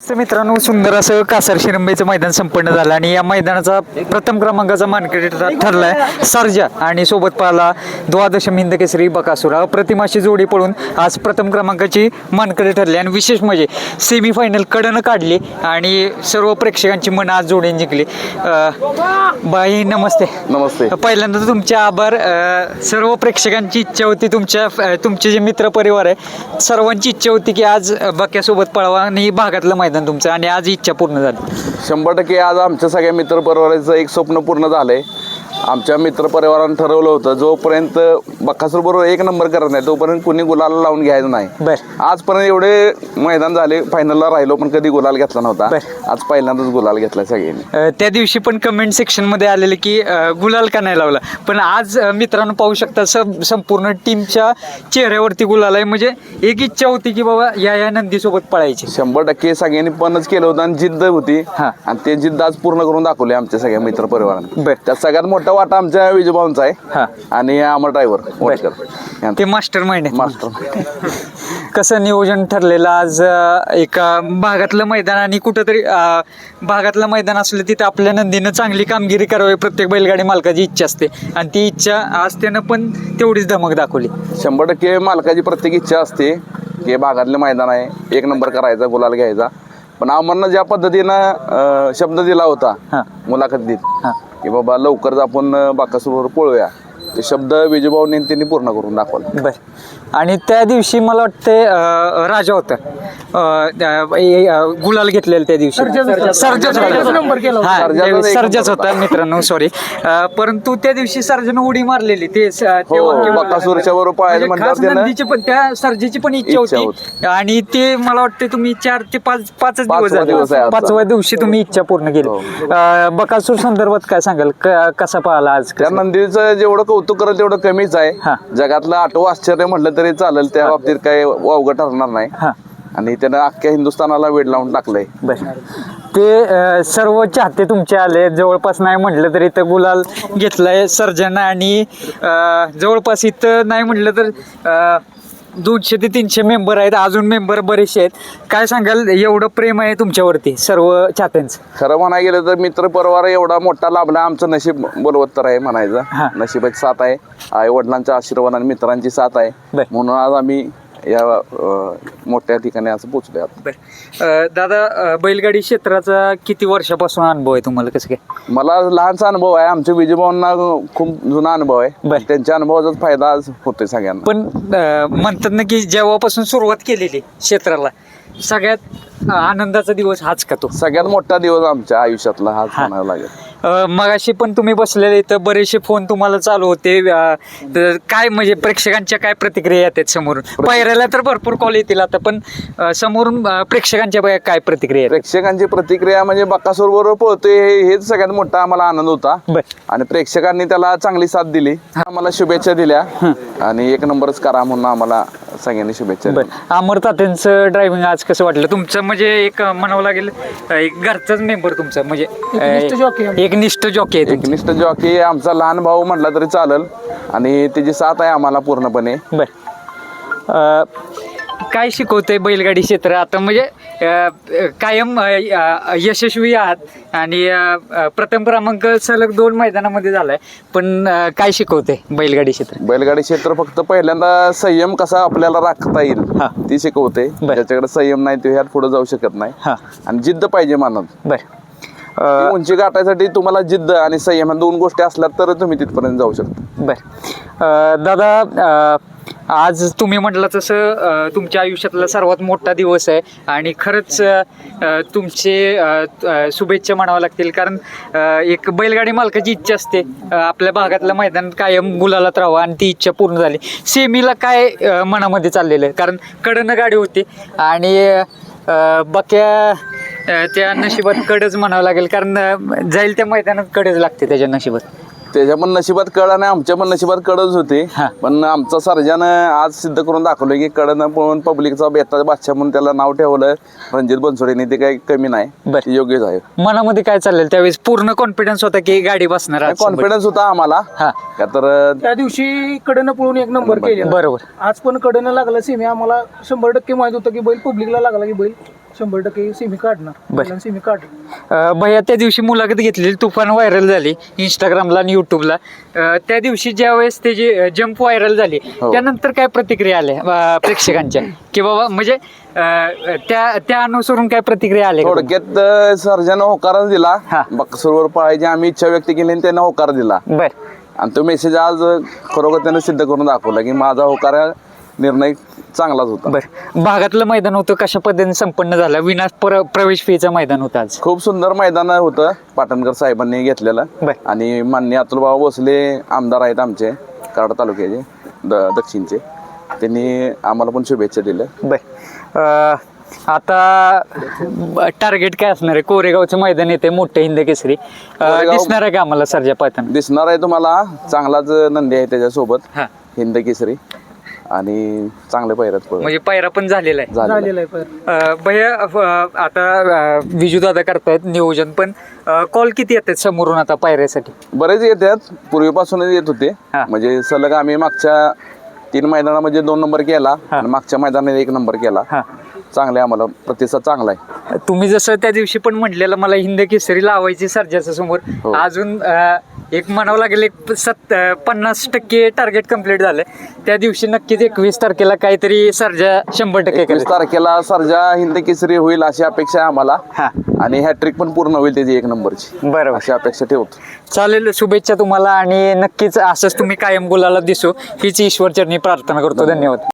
मित्रांनो, सुंदर असं कासार शिरंबेचं मैदान संपन्न झालं आणि या मैदानाचा प्रथम क्रमांकाचा मानकरी ठरलाय सर्जा आणि सोबत पाहला द्वादश हिंद केसरी बकासूर. अप्रतिम अशी जोडी पळून आज प्रथम क्रमांकाची मानकरी ठरली आणि विशेष म्हणजे सेमीफायनल कडनं काढली आणि सर्व प्रेक्षकांची मन आज जोडीने जिंकली. बाई नमस्ते. नमस्ते. पहिल्यांदा तुमचे आभार. सर्व प्रेक्षकांची इच्छा होती, तुमचे जे मित्र परिवार आहे सर्वांची इच्छा होती की आज बक्यासोबत पळवा आणि भागातलं मैदान तुमचं, आणि आज इच्छा पूर्ण झाली. 100% आज आमच्या सगळ्या मित्र परिवाराचं एक स्वप्न पूर्ण झालंय. आमच्या मित्र परिवारानं ठरवलं होतं जोपर्यंत बकासूर बरोबर एक नंबर करत नाही तोपर्यंत कुणी गुलाला लावून घ्यायचं नाही. आजपर्यंत एवढे मैदान झाले, फायनलला राहिलो पण कधी गुलाल घेतला नव्हता. आज पहिल्यांदाच गुलाल घेतला सगळ्यांनी. त्या दिवशी पण कमेंट सेक्शन मध्ये आलेले की गुलाल का नाही लावला, पण आज मित्रांनो पाहू शकता संपूर्ण टीमच्या चेहऱ्यावरती गुलाल आहे. म्हणजे एक इच्छा होती की बाबा या नंदी सोबत पळायची. 100% सगळ्यांनी पणच केलं होतं आणि जिद्द होती आणि ते जिद्द आज पूर्ण करून दाखवले आमच्या सगळ्या मित्र परिवाराने. त्यात सगळ्यात मोठा वाटा आमच्या विजयभाऊंचा आहे आणि आमर ड्रायव्हर ते मास्टर माइंड मास्टर. कसं नियोजन ठरलेलं आज एका भागातलं मैदान आणि कुठंतरी भागातलं मैदान असलं तिथं आपल्या नंदीनं चांगली कामगिरी करावी प्रत्येक बैलगाडी मालकाची इच्छा असते आणि ती इच्छा आज त्यानं पण तेवढीच धमक दाखवली. 100% मालकाची प्रत्येक इच्छा असते की भागातलं मैदान आहे, एक नंबर करायचा, गुलाल घ्यायचा. पण अमरनं ज्या पद्धतीनं शब्द दिला होता मुलाखतीत की बाबा लवकरच आपण बकासूरवर पळूया, ते शब्द विजयभाऊंनी त्यांनी पूर्ण करून दाखवला. बर. आणि त्या दिवशी मला वाटते राजा होता, गुलाल घेतलेला त्या दिवशी सर्जाच होता मित्रांनो, सॉरी. परंतु त्या दिवशी सर्जन उडी मारलेली ते बकासूरच्या बरोबर पळायला नंदीची पण त्या सर्जेची पण इच्छा होती आणि ते मला वाटते तुम्ही 4 ते 5 दिवस झाले, 5व्या दिवशी तुम्ही इच्छा पूर्ण केली. बकासूर संदर्भात काय सांगाल, कसा पाहिला आज? त्या नंदीचं जेवढं कौतुक करेल तेवढं कमीच आहे. जगातलं 8वं आश्चर्य म्हटलं तरी चालेल, त्या बाबतीत काही वावगं ठरणार नाही आणि त्यानं अख्ख्या हिंदुस्थानाला वेड लावून टाकलंय. ते सर्व चाहते तुमचे आले, जवळपास नाही म्हटलं तरी इथं गुलाल घेतलाय सर्जन आणि जवळपास इथं नाही म्हटलं तर 200 ते 300 मेंबर आहेत, अजून मेंबर बरेचसे आहेत. काय सांगाल, एवढं प्रेम आहे तुमच्यावरती सर्व चाहत्यांचं? खरं म्हणाय गेलं तर मित्र परिवार एवढा मोठा लाभला, आमचं नशीब बोलवत्तर आहे म्हणायचं. नशिबाची साथ आहे, आई वडिलांच्या आशीर्वाद आणि मित्रांची साथ आहे, म्हणून आज आम्ही या मोठ्या ठिकाणी असं पोहोचलो. दादा, बैलगाडी क्षेत्राचा किती वर्षापासून अनुभव आहे तुम्हाला? कसं काय? मला लहानसा अनुभव आहे. आमच्या विजयभाऊंना खूप जुना अनुभव आहे, त्यांच्या अनुभवाचाच फायदा आज होतोय सगळ्यांना. पण म्हणतात ना की जेव्हापासून सुरुवात केलेली क्षेत्राला सगळ्यात आनंदाचा दिवस हाच का? तो सगळ्यात मोठा दिवस आमच्या आयुष्यातला हाच म्हणावा लागेल. मगाशी पण तुम्ही बसलेले इथं बरेचसे फोन तुम्हाला चालू होते, काय म्हणजे प्रेक्षकांच्या काय प्रतिक्रिया येतात समोरून? पायऱ्याला तर भरपूर कॉल येतील आता, पण समोरून प्रेक्षकांच्या काय प्रतिक्रिया? प्रेक्षकांची प्रतिक्रिया म्हणजे बकासूर बरोबर पळतोय हेच सगळ्यात मोठा आम्हाला आनंद होता आणि प्रेक्षकांनी त्याला चांगली साथ दिली, आम्हाला शुभेच्छा दिल्या आणि एक नंबरच करा म्हणून आम्हाला सगळ्यांनी शुभेच्छा दिल्या. अमर तात्यांचं ड्रायव्हिंग आज कसं वाटलं तुमचं? म्हणजे एक म्हणावं लागेल एक घरचाच मेंबर तुमचा, म्हणजे एक निष्ठ जॉकी आहे. एकनिष्ठ जॉकी आमचा लहान भाऊ म्हटला तरी चालेल आणि त्याची साथ आहे आम्हाला पूर्णपणे. काय शिकवतंय बैलगाडी क्षेत्र आता? म्हणजे कायम यशस्वी आहात आणि प्रथम क्रमांक सलग 2 मैदानामध्ये झालाय, पण काय शिकवतंय बैलगाडी क्षेत्र? बैलगाडी क्षेत्र फक्त पहिल्यांदा संयम कसा आपल्याला राखता येईल ती शिकवते. ज्याच्याकडे संयम नाही तो ह्यात पुढे जाऊ शकत नाही आणि जिद्द पाहिजे मनात. उंची गाठायसाठी तुम्हाला जिद्द आणि संयम 2 गोष्टी असल्या तर तुम्ही तिथपर्यंत जाऊ शकता. दादा, आज तुम्ही म्हटलं तसं तुमच्या आयुष्यातला सर्वात मोठा दिवस आहे आणि खरंच तुमचे शुभेच्छा म्हणावं लागतील, कारण एक बैलगाडी मालकाची इच्छा असते आपल्या भागातल्या मैदानात कायम गुलालात राहावं आणि ती इच्छा पूर्ण झाली. सेमीला काय मनामध्ये चाललेलं आहे? कारण कडनं गाडी होती आणि बक्या त्या नशिबात कडच म्हणावं लागेल, कारण जाईल त्या मैदानात कडच लागते त्याच्या नशिबात. त्याच्या पण नशिबात कळ आणि आमच्या पण नशिबात कडच होते, पण आमचा सर्जानं आज सिद्ध करून दाखवलं की कडनं पळून पब्लिकचा बेताचा बादशाह म्हणून त्याला नाव ठेवलं रणजित बनसोडेने. ते काही कमी नाही, योग्यच आहे. मनामध्ये काय चाललेलं त्यावेळेस? पूर्ण कॉन्फिडन्स होता की गाडी बसणार? कॉन्फिडन्स होता आम्हाला. तर त्या दिवशी कडनं पळून एक नंबर केला, बरोबर. आज पण कडनं लागला सेमी, आम्हाला 100% माहित होतं की बैल पब्लिकला लागला की बैल 100% सेमी काढणार बरं. सेमी काढ भैया त्या दिवशी मुलाखत घेतलेली तुफान व्हायरल झाली इंस्टाग्रामला आणि युट्यूबला. त्या दिवशी ज्या वेळेस त्याची जंप व्हायरल झाली हो. त्यानंतर काय प्रतिक्रिया आल्या प्रेक्षकांच्या की बाबा म्हणजे त्या अनुसरून काय प्रतिक्रिया आल्या का तुम्हाला? थोडक्यात सर्जानं होकार दिला हा. बकासूरवर पळायची आम्ही इच्छा व्यक्त केली आणि त्यानं होकार दिला. बर आणि तो मेसेज आज खरोखर त्यानं सिद्ध करून दाखवला की माझा होकार निर्णय चांगलाच होता. बर भागातलं मैदान होतं कशा पद्धतीने संपन्न झालं विना प्रवेश फीचं मैदान होतं आज. खूप सुंदर मैदान होतं पाटणकर साहेबांनी घेतलेलं. बर. आणि माननीय अतुलबाबा भोसले आमदार आहेत आमचे कराड तालुक्याचे दक्षिणचे, त्यांनी आम्हाला पण शुभेच्छा दिल्या. बर आता टार्गेट काय असणार आहे? कोरेगावचं मैदान येते मोठे हिंद केसरी दिसणार आहे का आम्हाला सर्जा पाहताना? दिसणार आहे तुम्हाला. चांगलाच नंदी आहे त्याच्यासोबत हा हिंद केसरी आणि चांगले पैरात म्हणजे पायरा पण झालेला आहे. झालेला आहे पर भैया आता विजू दादा करतायत नियोजन पण कॉल किती येतात समोरून आता पायऱ्यासाठी? बरेच येतात, पूर्वीपासूनच येत होते. हा. म्हणजे सलग आम्ही मागच्या 3 मैदानामध्ये 2 नंबर केला आणि मागच्या मैदानात 1 नंबर केला. हा चांगले आम्हाला प्रतिसाद चांगला आहे. तुम्ही जसं त्या दिवशी पण म्हटलेलं मला हिंद केसरी लावायची सर्जाच्या समोर हो. अजून एक म्हणावं लागेल 50% टार्गेट कम्प्लीट झालंय. त्या दिवशी नक्कीच 21 तारखेला काहीतरी सर्जा 100% 21 तारखेला सर्जा हिंद केसरी होईल अशी अपेक्षा आहे आम्हाला. हा आणि हॅट्रिक पण पूर्ण होईल त्याची 1 नंबरची बरोबर. अशी अपेक्षा ठेवतो. चालेल, शुभेच्छा तुम्हाला आणि नक्कीच असंच तुम्ही कायम गुलाला दिसो हीच ईश्वर चरणी प्रार्थना करतो. धन्यवाद.